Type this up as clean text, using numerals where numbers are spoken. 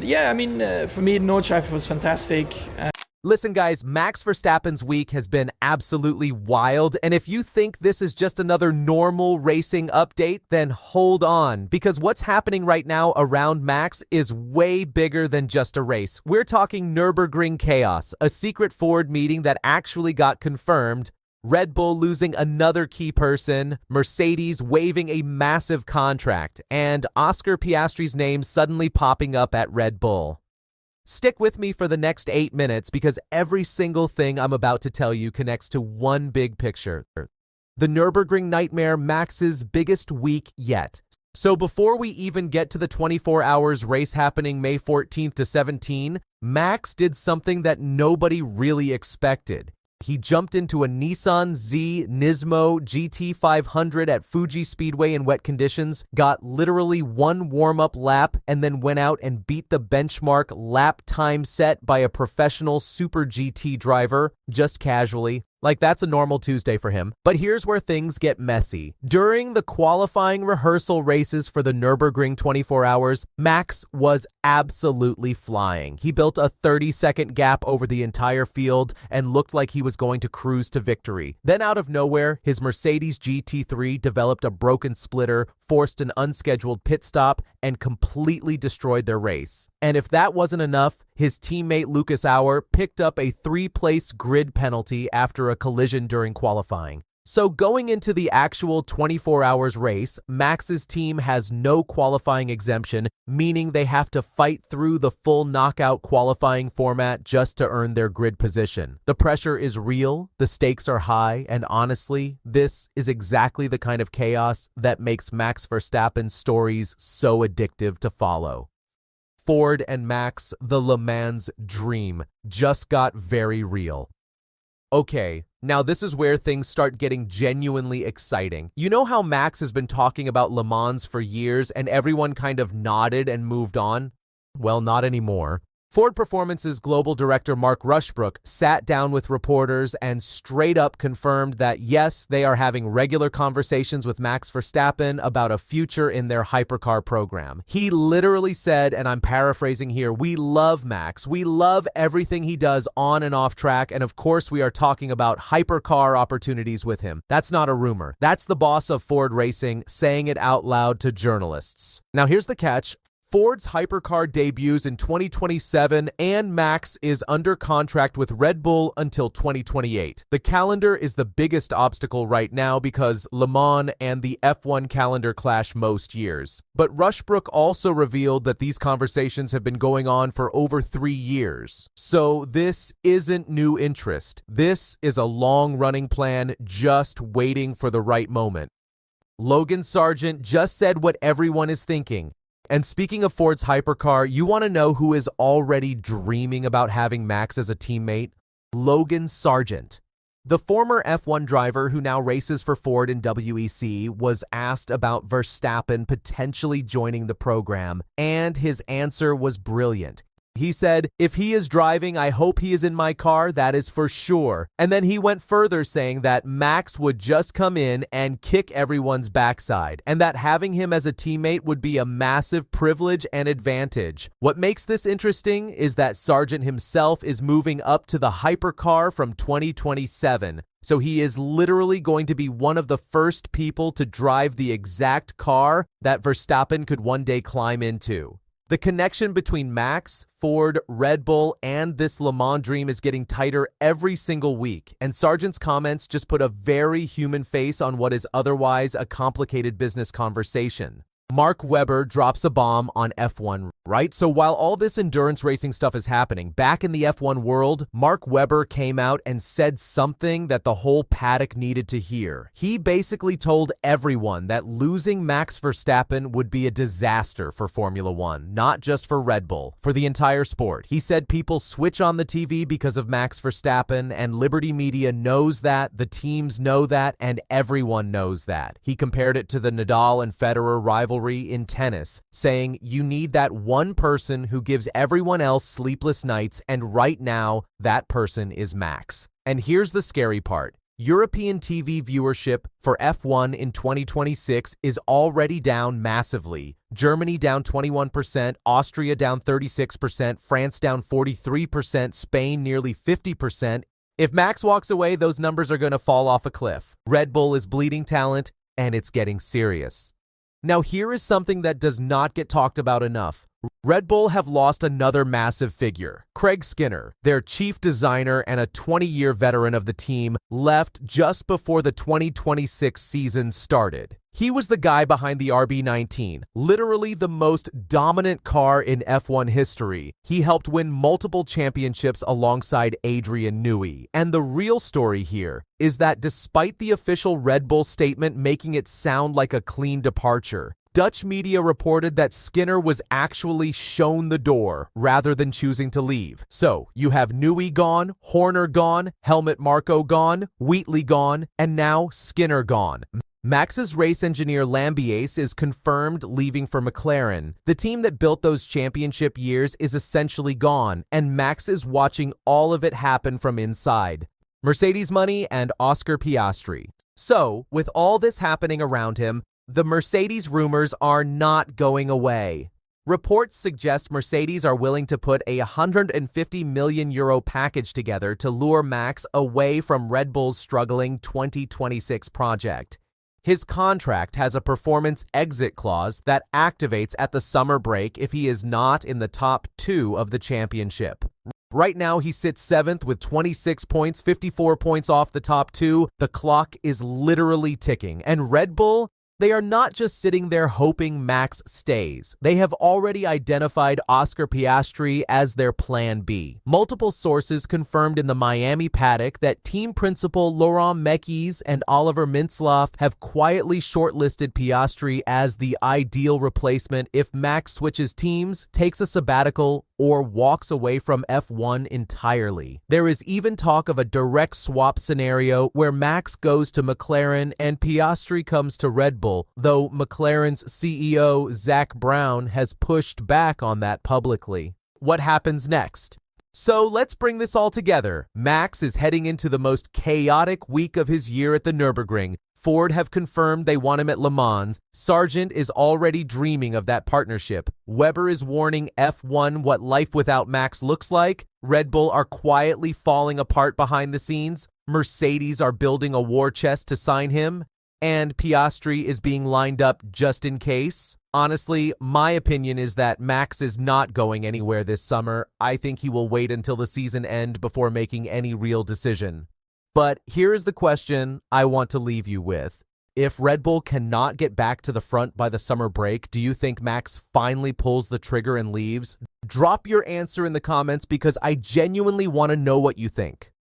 Yeah, I mean, for me, Nordschleife was fantastic. Listen, guys, Max Verstappen's week has been absolutely wild, and if you think this is just another normal racing update, then hold on, because what's happening right now around Max is way bigger than just a race. We're talking Nürburgring chaos, a secret Ford meeting that actually got confirmed, Red Bull losing another key person, Mercedes waiving a massive contract, and Oscar Piastri's name suddenly popping up at Red Bull. Stick with me for the next 8 minutes because every single thing I'm about to tell you connects to one big picture. The Nürburgring nightmare, Max's biggest week yet. So before we even get to the 24 hours race happening May 14th to 17, Max did something that nobody really expected. He jumped into a Nissan Z Nismo GT500 at Fuji Speedway in wet conditions, got literally one warm-up lap, and then went out and beat the benchmark lap time set by a professional Super GT driver, just casually. Like, that's a normal Tuesday for him. But here's where things get messy. During the qualifying rehearsal races for the Nürburgring 24 hours, Max was absolutely flying. He built a 30-second gap over the entire field and looked like he was going to cruise to victory. Then out of nowhere, his Mercedes GT3 developed a broken splitter, forced an unscheduled pit stop, and completely destroyed their race. And if that wasn't enough, his teammate Lucas Auer picked up a 3-place grid penalty after a collision during qualifying. So going into the actual 24 hours race, Max's team has no qualifying exemption, meaning they have to fight through the full knockout qualifying format just to earn their grid position. The pressure is real, the stakes are high, and honestly, this is exactly the kind of chaos that makes Max Verstappen's stories so addictive to follow. Ford and Max, the Le Mans dream, just got very real. Okay, now this is where things start getting genuinely exciting. You know how Max has been talking about Le Mans for years and everyone kind of nodded and moved on? Well, not anymore. Ford Performance's global director Mark Rushbrook sat down with reporters and straight up confirmed that yes, they are having regular conversations with Max Verstappen about a future in their hypercar program. He literally said, and I'm paraphrasing here, "We love Max. We love everything he does on and off track, and of course we are talking about hypercar opportunities with him." That's not a rumor. That's the boss of Ford Racing saying it out loud to journalists. Now here's the catch. Ford's hypercar debuts in 2027 and Max is under contract with Red Bull until 2028. The calendar is the biggest obstacle right now because Le Mans and the F1 calendar clash most years. But Rushbrook also revealed that these conversations have been going on for over 3 years. So this isn't new interest. This is a long-running plan just waiting for the right moment. Logan Sargeant just said what everyone is thinking. And speaking of Ford's hypercar, you want to know who is already dreaming about having Max as a teammate? Logan Sargeant. The former F1 driver who now races for Ford in WEC was asked about Verstappen potentially joining the program, and his answer was brilliant. He said, "If he is driving, I hope he is in my car, that is for sure." And then he went further saying that Max would just come in and kick everyone's backside, and that having him as a teammate would be a massive privilege and advantage. What makes this interesting is that Sargeant himself is moving up to the hypercar from 2027. So he is literally going to be one of the first people to drive the exact car that Verstappen could one day climb into. The connection between Max, Ford, Red Bull, and this Le Mans dream is getting tighter every single week, and Sargeant's comments just put a very human face on what is otherwise a complicated business conversation. Mark Webber drops a bomb on F1, right? So while all this endurance racing stuff is happening, back in the F1 world, Mark Webber came out and said something that the whole paddock needed to hear. He basically told everyone that losing Max Verstappen would be a disaster for Formula One, not just for Red Bull, for the entire sport. He said people switch on the TV because of Max Verstappen, and Liberty Media knows that, the teams know that, and everyone knows that. He compared it to the Nadal and Federer rivalry in tennis, saying you need that one person who gives everyone else sleepless nights, and right now, that person is Max. And here's the scary part. European TV viewership for F1 in 2026 is already down massively. Germany down 21%, Austria down 36%, France down 43%, Spain nearly 50%. If Max walks away, those numbers are going to fall off a cliff. Red Bull is bleeding talent, and it's getting serious. Now, here is something that does not get talked about enough. Red Bull have lost another massive figure. Craig Skinner, their chief designer and a 20-year veteran of the team, left just before the 2026 season started. He was the guy behind the RB19, literally the most dominant car in F1 history. He helped win multiple championships alongside Adrian Newey. And the real story here is that despite the official Red Bull statement making it sound like a clean departure, Dutch media reported that Skinner was actually shown the door rather than choosing to leave. So, you have Newey gone, Horner gone, Helmut Marko gone, Wheatley gone, and now Skinner gone. Max's race engineer Lambiase is confirmed leaving for McLaren. The team that built those championship years is essentially gone, and Max is watching all of it happen from inside. Mercedes money and Oscar Piastri. So, with all this happening around him, the Mercedes rumors are not going away. Reports suggest Mercedes are willing to put a €150 million package together to lure Max away from Red Bull's struggling 2026 project. His contract has a performance exit clause that activates at the summer break if he is not in the top 2 of the championship. Right now, he sits 7th with 26 points, 54 points off the top 2. The clock is literally ticking, and Red Bull, they are not just sitting there hoping Max stays. They have already identified Oscar Piastri as their plan B. Multiple sources confirmed in the Miami paddock that team principal Laurent Mekies and Oliver Mintzlaff have quietly shortlisted Piastri as the ideal replacement if Max switches teams, takes a sabbatical, or walks away from F1 entirely. There is even talk of a direct swap scenario where Max goes to McLaren and Piastri comes to Red Bull, though McLaren's CEO Zak Brown has pushed back on that publicly. What happens next? So let's bring this all together. Max is heading into the most chaotic week of his year at the Nürburgring. Ford have confirmed they want him at Le Mans. Sargeant is already dreaming of that partnership. Webber is warning F1 what life without Max looks like. Red Bull are quietly falling apart behind the scenes. Mercedes are building a war chest to sign him. And Piastri is being lined up just in case. Honestly, my opinion is that Max is not going anywhere this summer. I think he will wait until the season end before making any real decision. But here is the question I want to leave you with. If Red Bull cannot get back to the front by the summer break, do you think Max finally pulls the trigger and leaves? Drop your answer in the comments because I genuinely want to know what you think.